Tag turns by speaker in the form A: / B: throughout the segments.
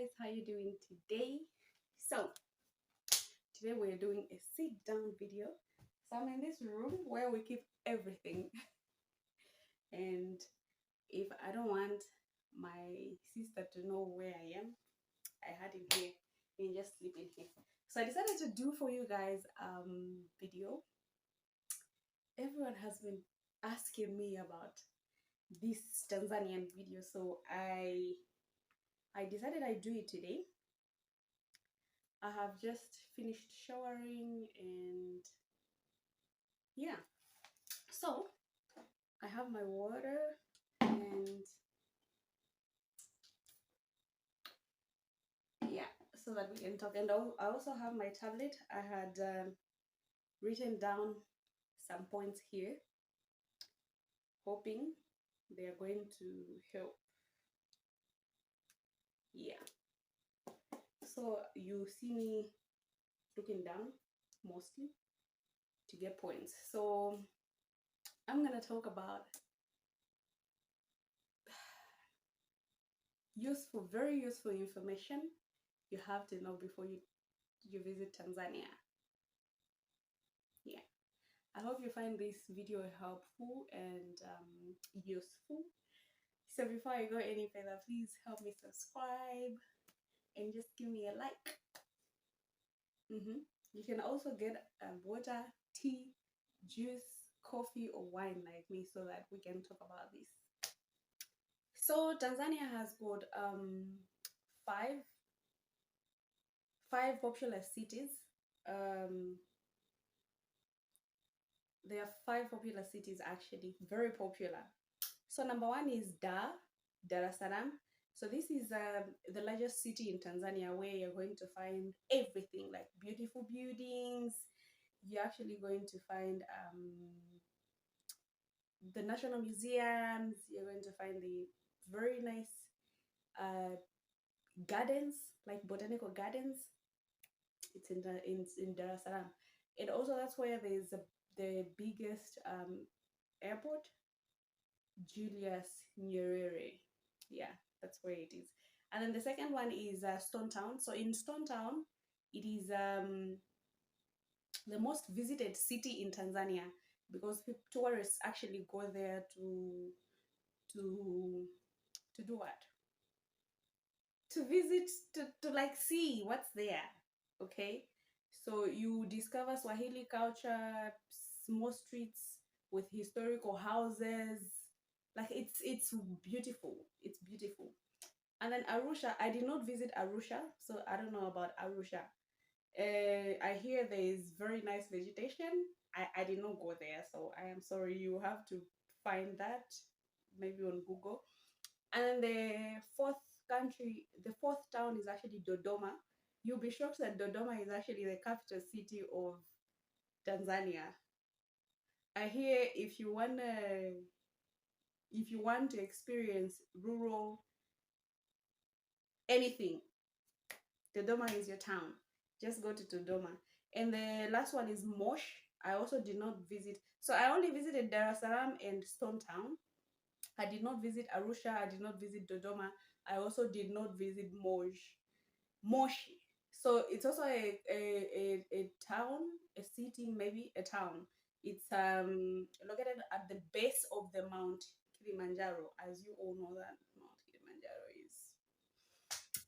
A: guys, how you doing today? So today we're doing a sit down video. So I'm in this room where we keep everything and if I don't want my sister to know where I am, I had him here and just sleep in here. So I decided to do for you guys video. Everyone has been asking me about this Tanzanian video, so I decided I do it today. I have just finished showering and yeah. So I have my water and yeah, so that we can talk. And I also have my tablet. I had written down some points here, hoping they are going to help. Yeah. So you see me looking down mostly to get points. So I'm gonna talk about very useful information you have to know before you visit Tanzania. Yeah, I hope you find this video helpful and useful. So before I go any further, please help me subscribe and just give me a like. You can also get water, tea, juice, coffee, or wine like me so that we can talk about this. So Tanzania has got five popular cities. There are five popular cities actually, very popular. So number one is Dar es Salaam. So this is the largest city in Tanzania where you're going to find everything like beautiful buildings. You're actually going to find the national museums. You're going to find the very nice gardens, like botanical gardens. It's in Dar es Salaam, and also that's where there's the biggest airport, Julius Nyerere. Yeah, that's where it is. And then the second one is Stone Town. So in Stone Town, it is the most visited city in Tanzania because tourists actually go there to do what? To visit, to like see what's there. Okay, so you discover Swahili culture, small streets with historical houses. Like it's beautiful. It's beautiful. And then Arusha, I did not visit Arusha, so I don't know about Arusha. I hear there is very nice vegetation. I did not go there, so I am sorry. You have to find that maybe on Google. And then the fourth town is actually Dodoma. You'll be shocked that Dodoma is actually the capital city of Tanzania. I hear if you want to experience rural anything, Dodoma is your town. Just go to Dodoma. And the last one is Mosh. I also did not visit. So I only visited Dar es Salaam and Stone Town. I did not visit Arusha. I did not visit Dodoma. I also did not visit Moshi. So it's also a town, a city, maybe a town. It's located at the base of the Mount Kilimanjaro, as you all know that Mount Kilimanjaro is.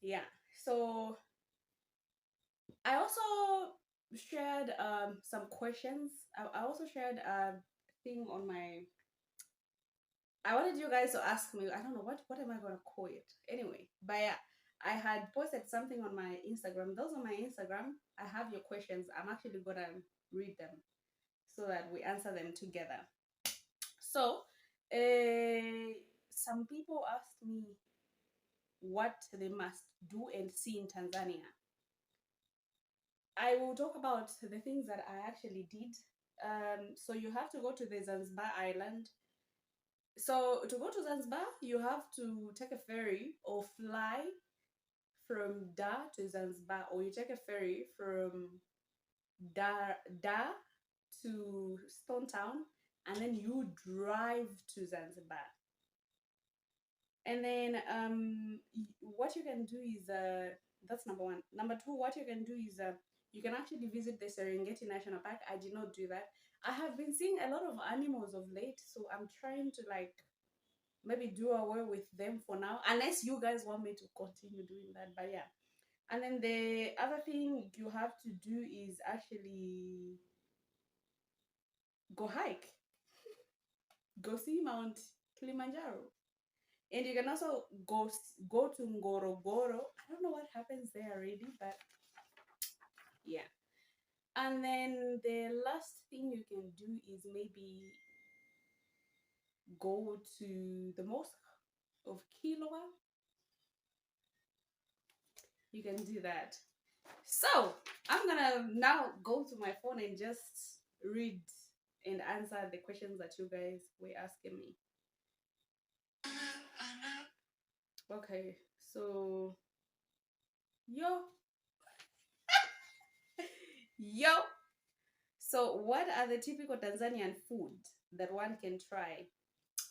A: Yeah. So I also shared some questions. I also shared a thing on my. I wanted you guys to ask me. I don't know what am I gonna call it anyway. But yeah, I had posted something on my Instagram. Those on my Instagram, I have your questions. I'm actually gonna read them so that we answer them together. So, some people asked me what they must do and see in Tanzania. I will talk about the things that I actually did. So you have to go to the Zanzibar Island. So to go to Zanzibar, you have to take a ferry or fly from Dar to Zanzibar, or you take a ferry from Dar to Stone Town, and then you drive to Zanzibar. And then what you can do is that's number one. Number two, what you can do is you can actually visit the Serengeti National Park. I did not do that. I have been seeing a lot of animals of late, so I'm trying to like maybe do away with them for now, unless you guys want me to continue doing that. But yeah. And then the other thing you have to do is actually go hike, go see Mount Kilimanjaro. And you can also go to Ngorongoro. I don't know what happens there already, but yeah. And then the last thing you can do is maybe go to the mosque of Kilwa. You can do that. So I'm gonna now go to my phone and just read and answer the questions that you guys were asking me. Okay, so yo, yo. So what are the typical Tanzanian food that one can try?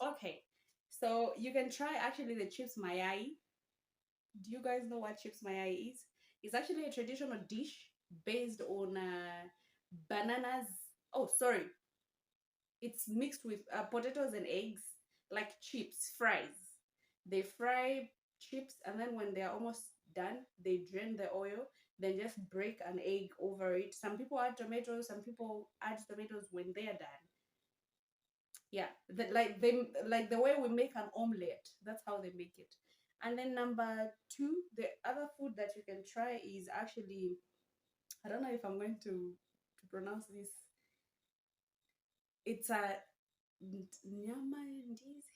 A: Okay, so you can try actually the chips mayai. Do you guys know what chips mayai is? It's actually a traditional dish based on bananas. Oh, sorry, it's mixed with potatoes and eggs, like chips, fries. They fry chips, and then when they are almost done, they drain the oil, then just break an egg over it. Some people add tomatoes, some people add tomatoes when they are done. Yeah, like the way we make an omelette. That's how they make it. And then number two, the other food that you can try is actually, I don't know if I'm going to pronounce this. It's a nyama ndizi.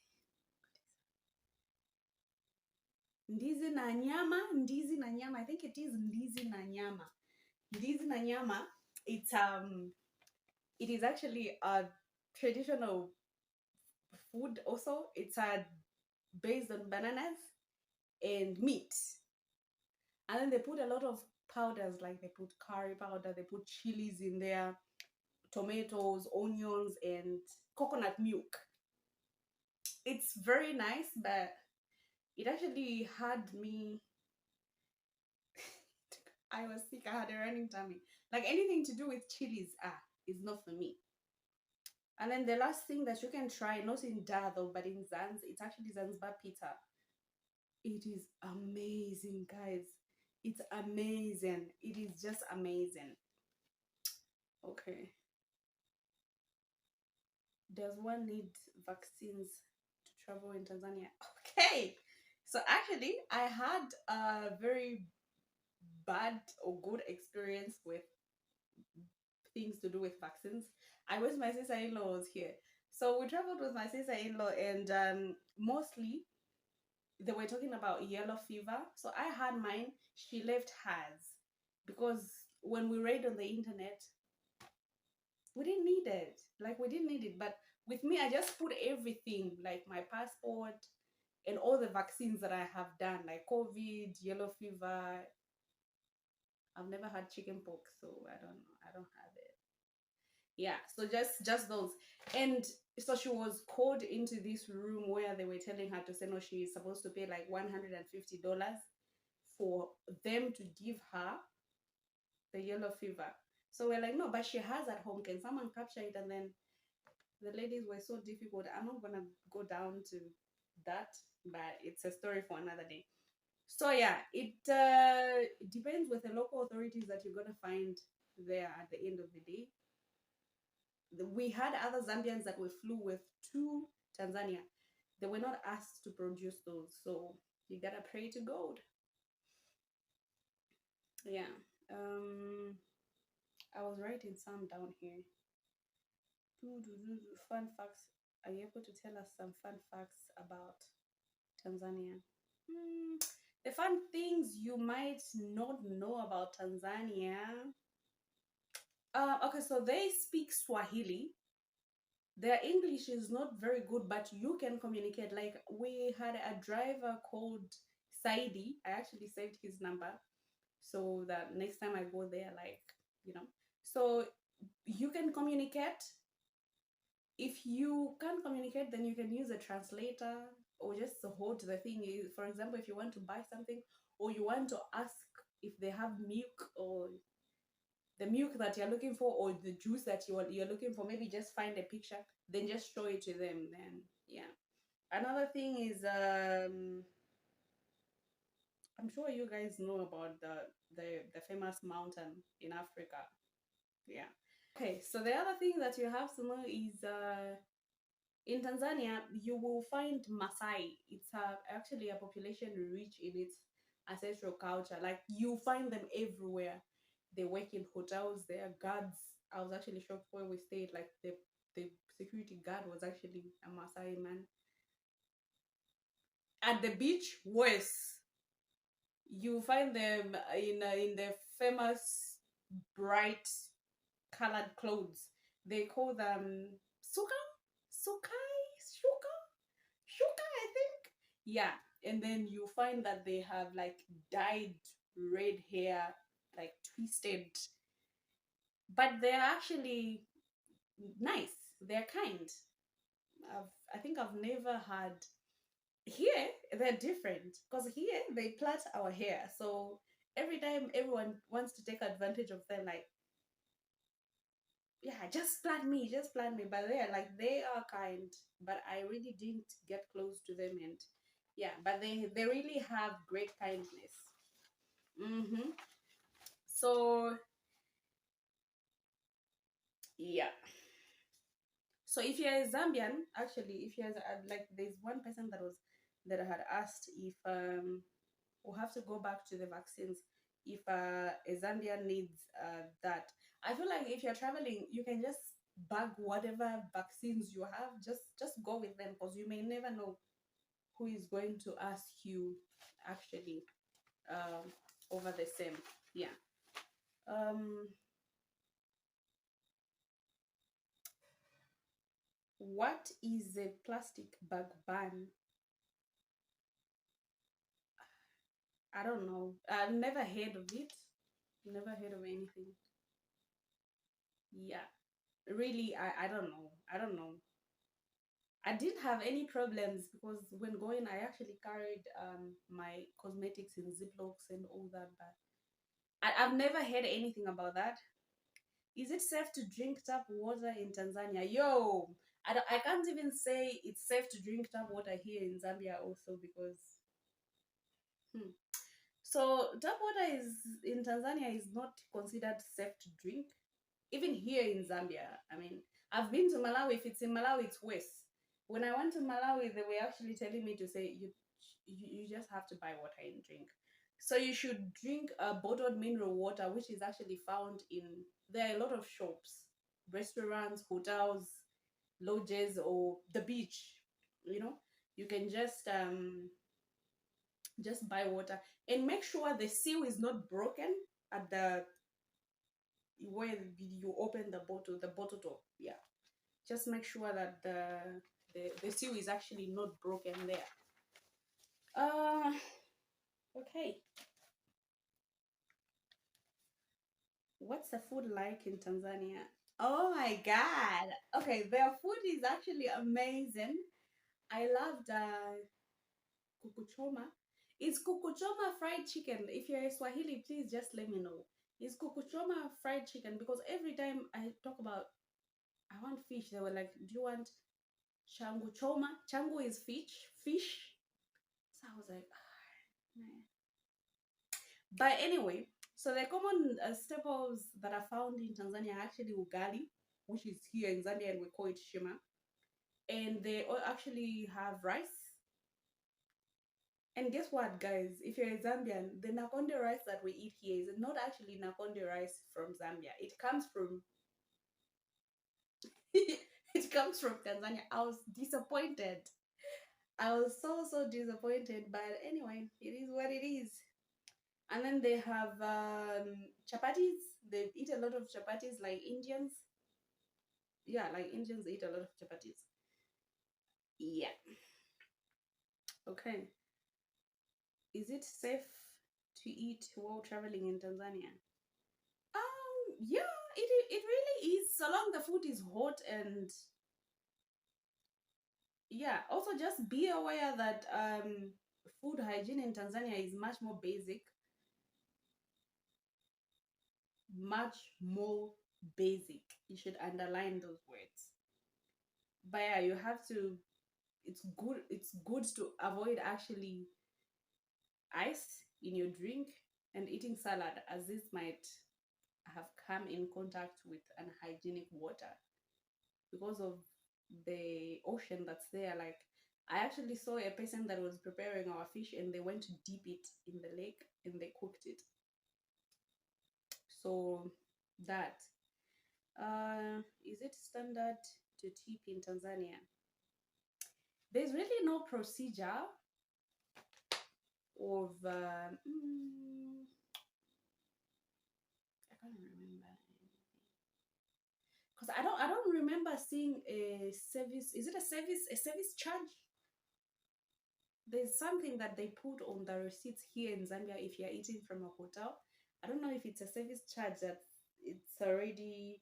A: Ndizi na nyama, ndizi na nyama. I think it is ndizi na nyama. Ndizi na nyama. It is actually a traditional food also. It's based on bananas and meat. And then they put a lot of powders, like they put curry powder, they put chilies in there, tomatoes, onions, and coconut milk. It's very nice, but it actually had me. I was sick. I had a running tummy. Like anything to do with chilies, is not for me. And then the last thing that you can try, not in Dar though, but in Zanz, it's actually Zanzibar pizza. It is amazing, guys. It's amazing. It is just amazing. Okay. Does one need vaccines to travel in Tanzania? Okay. So actually, I had a very bad or good experience with things to do with vaccines. I wish my sister-in-law was here. So we traveled with my sister-in-law, and mostly they were talking about yellow fever. So I had mine. She left hers because when we read on the internet, we didn't need it. Like we didn't need it. But with me, I just put everything, like my passport and all the vaccines that I have done, like COVID, yellow fever. I've never had chicken pox, so I don't know. I don't have it. Yeah, so just those. And so she was called into this room where they were telling her to say no, she's supposed to pay like $150 for them to give her the yellow fever. So we're like, no, but she has at home. Can someone capture it? And then the ladies were so difficult. I'm not gonna go down to that, but it's a story for another day. So yeah, it depends with the local authorities that you're gonna find there at the end of the day. We had other Zambians that we flew with to Tanzania. They were not asked to produce those, so you gotta pray to God. Yeah. I was writing some down here. Fun facts. Are you able to tell us some fun facts about Tanzania? The fun things you might not know about Tanzania. Okay, so they speak Swahili. Their English is not very good, but you can communicate. Like we had a driver called Saidi. I actually saved his number so that next time I go there, like, you know. So you can communicate. If you can't communicate, then you can use a translator. or just hold the thing. For example, if you want to buy something or you want to ask if they have milk, or the milk that you're looking for, or the juice that you're looking for, maybe just find a picture, then just show it to them. Then yeah. Another thing is I'm sure you guys know about the famous mountain in Africa. Yeah. Okay, so the other thing that you have to know is in Tanzania, you will find Maasai. It's actually a population rich in its ancestral culture. Like you find them everywhere. They work in hotels. They are guards. I was actually shocked where we stayed. Like the security guard was actually a Maasai man. At the beach, worse. You find them in the famous bright colored clothes. They call them suka, sukai, shuka, shuka, I think. Yeah, and then you find that they have like dyed red hair, like twisted, but they're actually nice. They're kind. I think I've never had here. They're different because here they plait our hair, so every time everyone wants to take advantage of them, like yeah, just plan me. But they're like they are kind, but I really didn't get close to them, and yeah, but they really have great kindness. Mm-hmm. So yeah. So if you're a Zambian, actually, if you're like, there's one person that had asked if we'll have to go back to the vaccines if a Zambian needs that. I feel like if you're traveling, you can just bag whatever vaccines you have. Just go with them because you may never know who is going to ask you actually over the same. Yeah. Um, what is a plastic bag ban? I don't know. I've never heard of it. Never heard of anything. Yeah. Really, I don't know. I don't know. I didn't have any problems because when going, I actually carried my cosmetics in Ziplocs and all that. But I've never heard anything about that. Is it safe to drink tap water in Tanzania? Yo, I can't even say it's safe to drink tap water here in Zambia also because hmm. So tap water is in Tanzania is not considered safe to drink. Even here in Zambia, I mean, I've been to Malawi. If it's in Malawi, it's worse. When I went to Malawi, they were actually telling me to say you just have to buy water and drink. So you should drink bottled mineral water, which is actually found in, there are a lot of shops, restaurants, hotels, lodges, or the beach. You know, you can just buy water and make sure the seal is not broken at the where you open the bottle top. Yeah, just make sure that the seal is actually not broken there. uh okay, what's the food like in Tanzania? Oh my god. Okay, their food is actually amazing. I loved kukuchoma. Is kukuchoma fried chicken? If you're a Swahili, please just let me know. Is kukuchoma fried chicken? Because every time I talk about I want fish, they were like, do you want changu choma? Changu is fish. So I was like, ah, nah. But anyway, so the common staples that are found in Tanzania are actually ugali, which is here in Zambia and we call it shima. And they all actually have rice. And guess what, guys? If you're a Zambian, the nakonde rice that we eat here is not actually nakonde rice from Zambia. It comes from it comes from Tanzania. I was disappointed. I was so disappointed, but anyway, it is what it is. And then they have chapatis. They eat a lot of chapatis, like Indians. Yeah, like Indians eat a lot of chapatis. Yeah. Okay. Is it safe to eat while traveling in Tanzania? Yeah, it really is. So long the food is hot and Yeah, also just be aware that food hygiene in Tanzania is much more basic, much more basic. You should underline those words. But yeah, you have to, it's good to avoid actually ice in your drink and eating salad, as this might have come in contact with unhygienic water because of the ocean that's there. Like, I actually saw a person that was preparing our fish and they went to dip it in the lake and they cooked it. So that is it standard to tip in Tanzania? There's really no procedure of I can't remember because I don't remember seeing a service. Is it a service charge? There's something that they put on the receipts here in Zambia if you're eating from a hotel. I don't know if it's a service charge that it's already,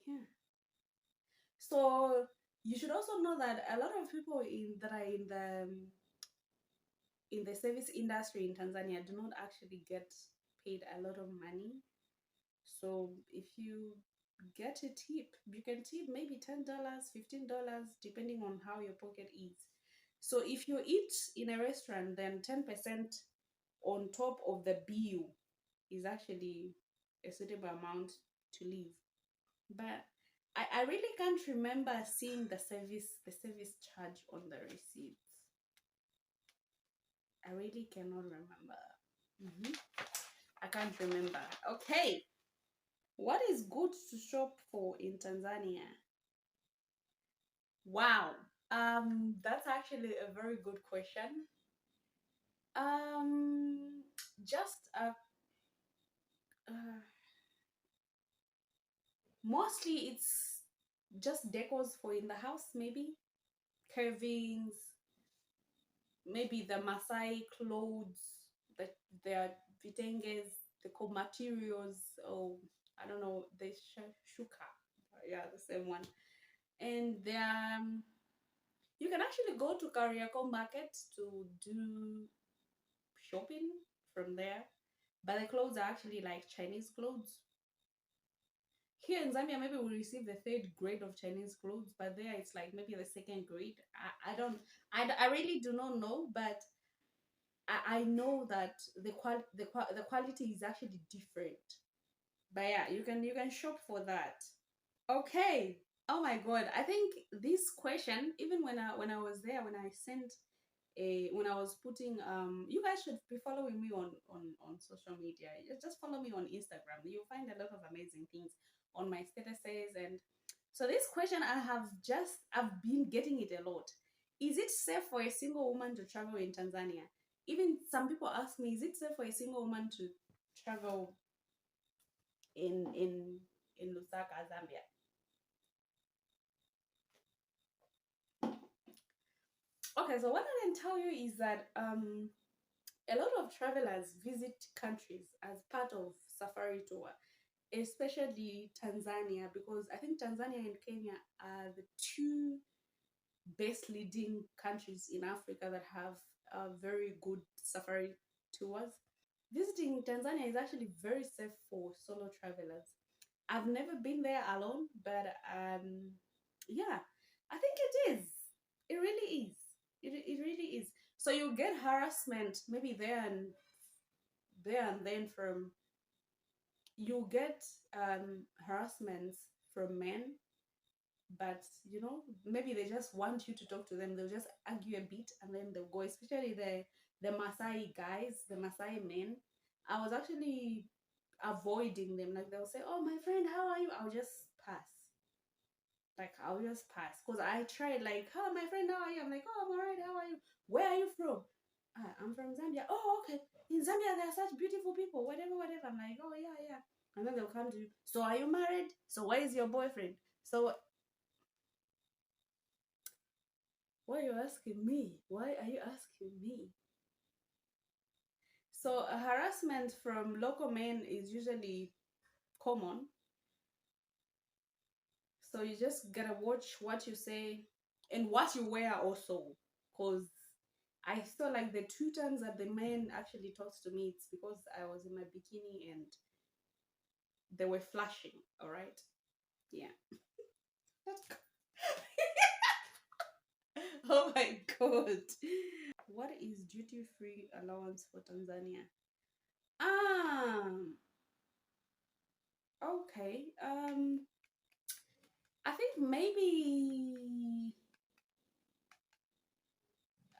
A: yeah. So you should also know that a lot of people that are in the service industry in Tanzania do not actually get paid a lot of money. So if you get a tip, you can tip maybe $10, $15, depending on how your pocket is. So if you eat in a restaurant, then 10% on top of the bill is actually a suitable amount to live. But I really can't remember seeing the service charge on the receipts. I really cannot remember. Mhm. I can't remember. Okay. What is good to shop for in Tanzania? Wow. That's actually a very good question. Um, just uh mostly it's just decors for in the house, maybe carvings, maybe the Maasai clothes, the their vitenges, the materials, or I don't know, the shuka, yeah, the same one. And you can actually go to Kariako Market to do shopping from there, but the clothes are actually like Chinese clothes. Here in Zambia, maybe we receive the third grade of Chinese clothes, but there it's like maybe the second grade. I don't, I really do not know, but I know that the quality is actually different. But yeah, you can shop for that. Okay. Oh my God. I think this question, even when I was there, when I sent when I was putting you guys should be following me on social media. Just follow me on Instagram. You'll find a lot of amazing things on my statuses. And so this question I've been getting it a lot. Is it safe for a single woman to travel in Tanzania? Even some people ask me, is it safe for a single woman to travel in Lusaka, Zambia? Okay, so what I can tell you is that a lot of travelers visit countries as part of safari tour, especially Tanzania, because I think Tanzania and Kenya are the two best leading countries in Africa that have very good safari tours. Visiting Tanzania is actually very safe for solo travelers. I've never been there alone, but yeah, I think it is. It really is. It really is. So you get harassment maybe there and then from you get harassments from men, but maybe they just want you to talk to them. They'll just argue a bit and then they'll go, especially the Maasai guys, the Maasai men. I was actually avoiding them. Like, they'll say, oh, my friend, how are you? I'll just pass. Like, I'll just pass because I tried, like, oh, my friend, how are you? I'm like, oh, I'm all right. How are you? Where are you from? I'm from Zambia. Oh, okay. In Zambia there are such beautiful people, whatever, whatever. I'm like, oh, yeah, yeah. And then they'll come to you, so are you married? So where is your boyfriend? So why are you asking me? Why are you asking me? So harassment from local men is usually common. So you just gotta watch what you say and what you wear also, because I feel like the two times that the man actually talks to me, it's because I was in my bikini and they were flashing. All right, yeah. Oh my god. What is duty free allowance for Tanzania? Um. Okay. I think maybe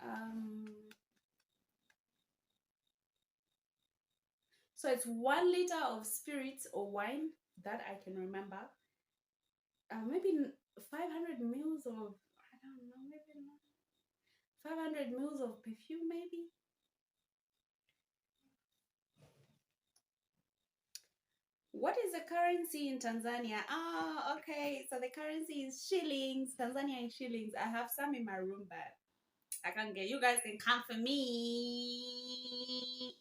A: um. So it's 1 liter of spirits or wine that I can remember. Maybe 500 mils of, I don't know, maybe not. 500 mils of perfume, maybe. What is the currency in Tanzania? Ah, okay. So the currency is shillings, Tanzania is shillings. I have some in my room, but I can't get. You guys can come for me.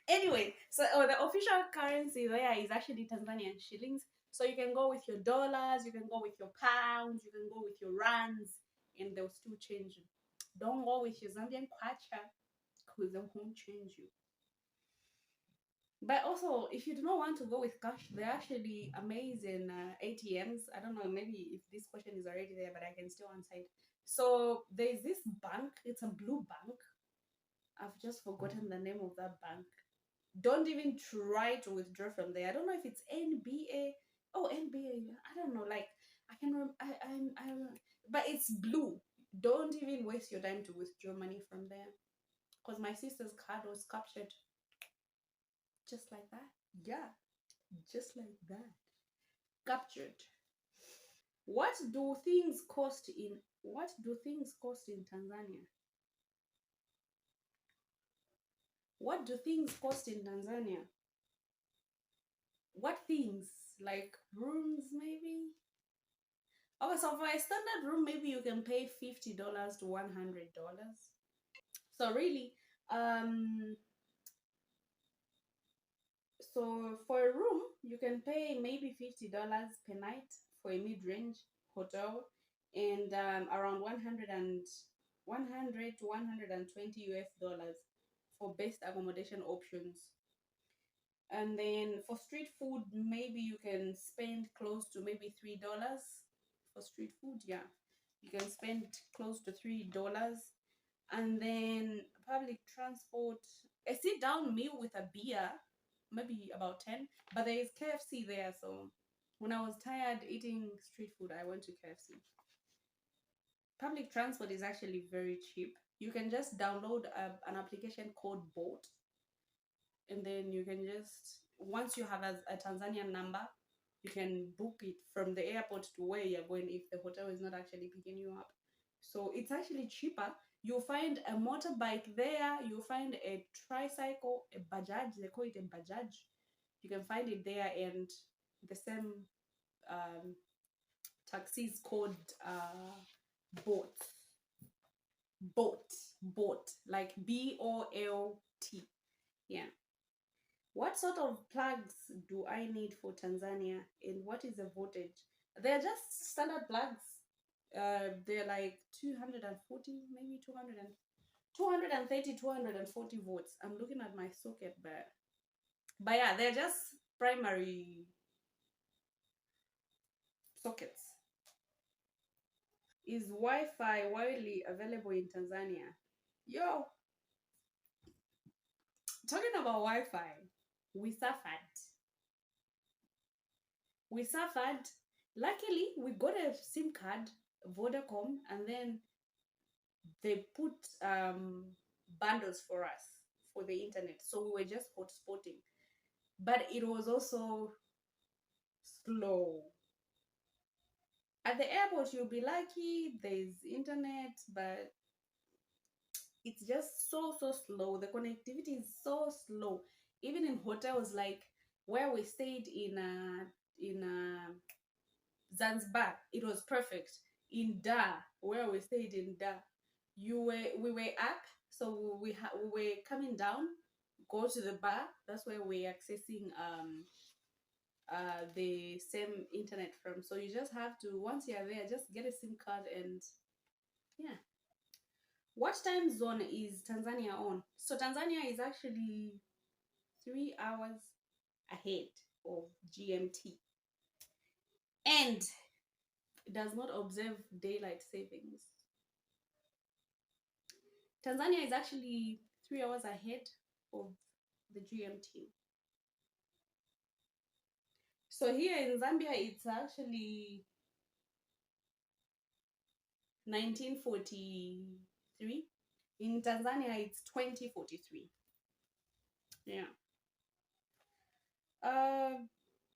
A: Anyway, so the official currency there is actually Tanzanian shillings. So you can go with your dollars, you can go with your pounds, you can go with your rands, and they'll still change you. Don't go with your Zambian kwacha because they won't change you. But also, if you do not want to go with cash, they're actually amazing ATMs. I don't know, maybe if this question is already there, but I can still answer it. So there's this bank, it's a blue bank. I've just forgotten the name of that bank. Don't even try to withdraw from there. I don't know if it's NBA. Oh, NBA. I don't know. Like I can. But it's blue. Don't even waste your time to withdraw money from there. Cause my sister's card was captured just like that. Yeah, just like that. Captured. What do things cost in Tanzania? What do things cost in Tanzania? What things? Like rooms maybe? Okay, so for a standard room, maybe you can pay $50 to $100. So really, um, so for a room, you can pay maybe $50 per night for a mid-range hotel, and around 100 to 120 US dollars for best accommodation options. And then for street food, maybe you can spend close to maybe $3 for street food. Yeah, you can spend close to $3. And then public transport, a sit down meal with a beer, maybe about 10. But there is KFC there, so when I was tired eating street food, I went to KFC. Public transport is actually very cheap. You can just download an application called Boat, and then you can just, once you have a Tanzanian number, you can book it from the airport to where you're going if the hotel is not actually picking you up. So it's actually cheaper. You'll find a motorbike there, you'll find a tricycle, a bajaj, they call it a bajaj. You can find it there, and the same um, taxis called boat. Boat, like BOLT. Yeah. What sort of plugs do I need for Tanzania, and what is the voltage? They're just standard plugs. They're like 240, maybe 200 and 230, 240 volts. I'm looking at my socket, but yeah, they're just primary sockets. Is Wi-Fi widely available in Tanzania? Yo, talking about Wi-Fi, we suffered. We suffered. Luckily, we got a SIM card, Vodacom, and then they put bundles for us for the internet. So we were just hotspotting. But it was also slow. At the airport, you'll be lucky, there's internet, but it's just so slow. The connectivity is so slow. Even in hotels like where we stayed in Zanzibar, it was perfect. In Dar, where we stayed in Dar, we were up, so we were coming down, go to the bar. That's where we're accessing the same internet from. So you just have to, once you're there, just get a SIM card and yeah. What time zone is Tanzania on? So Tanzania is actually 3 hours ahead of GMT, and it does not observe daylight savings. Tanzania is actually 3 hours ahead of the GMT. So here in Zambia, it's actually 1943. In Tanzania, it's 2043. Yeah. Uh,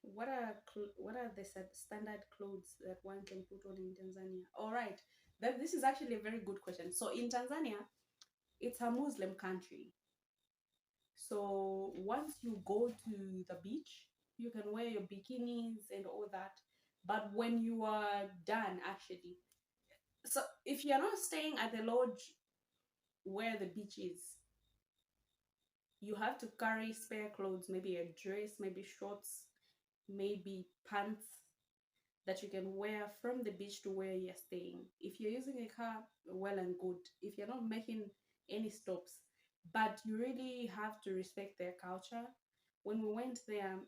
A: what are the standard clothes that one can put on in Tanzania? All right. This is actually a very good question. So in Tanzania, it's a Muslim country. So once you go to the beach, you can wear your bikinis and all that. But when you are done, actually, so if you're not staying at the lodge where the beach is, you have to carry spare clothes, maybe a dress, maybe shorts, maybe pants that you can wear from the beach to where you're staying. If you're using a car, well and good. If you're not making any stops, but you really have to respect their culture. When we went there,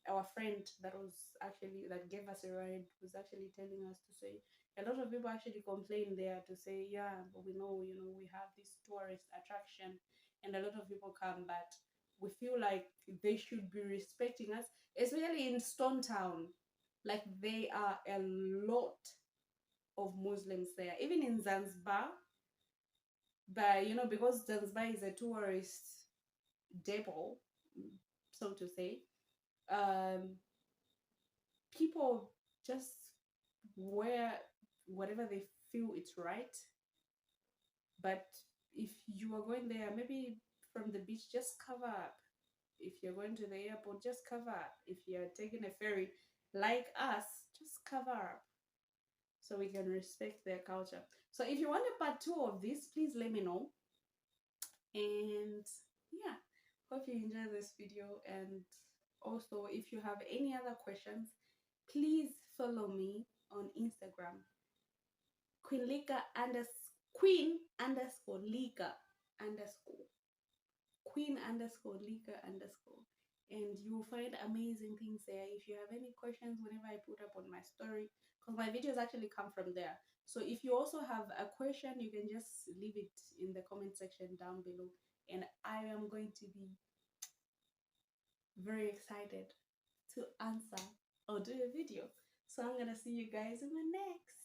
A: our friend that gave us a ride was actually telling us to say a lot of people actually complain there to say, yeah, but we know, we have this tourist attraction, and a lot of people come, but we feel like they should be respecting us, especially in Stone Town. Like there are a lot of Muslims there, even in Zanzibar. But because Zanzibar is a tourist depot, so to say, um, people just wear whatever they feel it's right. But if you are going there, maybe from the beach, just cover up. If you're going to the airport, just cover up. If you're taking a ferry like us, just cover up, so we can respect their culture. So if you want a part 2 of this, please let me know. And yeah, hope you enjoy this video. And also, if you have any other questions, please follow me on Instagram, Queen underscore Lika underscore Lika underscore, and you will find amazing things there. If you have any questions whenever I put up on my story, because my videos actually come from there. So if you also have a question, you can just leave it in the comment section down below, and I am going to be very excited to answer or do a video. So I'm gonna see you guys in the next.